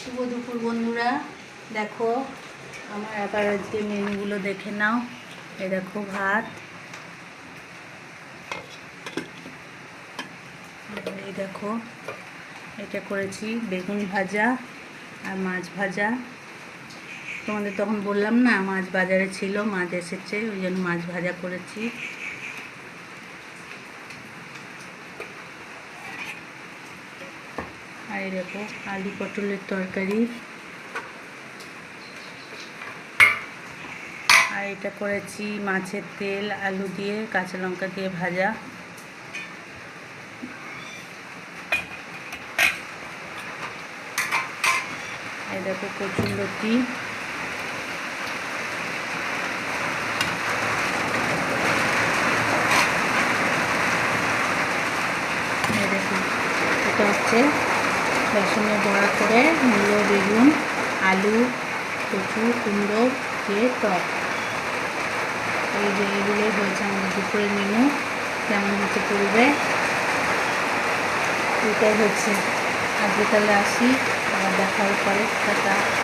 শুভ দুপুর বন্ধুরা, দেখো আমার আবার আজকে মেনুগুলো দেখে নাও। এই দেখো ভাত, এই দেখো এটা করেছি বেগুন ভাজা আর মাছ ভাজা। তোমাদের তখন বললাম না মাছ বাজারে ছিল, মাছ এসেছে, ওই জন্য মাছ ভাজা করেছি। আর এই দেখো আলু পটলের তরকারি। আর এটা করেছি মাছের তেল আলু দিয়ে কাঁচা লঙ্কা দিয়ে ভাজা। এই দেখো কচুরলতি। এই দেখো এটা হচ্ছে বেসনের বড়া করে মূলো বেগুন আলু কচু কুমড়ো দিয়ে টক। এই যে এইগুলোই হয়েছে আমাদের দুপুরের মেনু। কেমন হচ্ছে করবে, এটাই হচ্ছে। আজকে তাহলে আসি, আবার দেখা পরে। টাটা।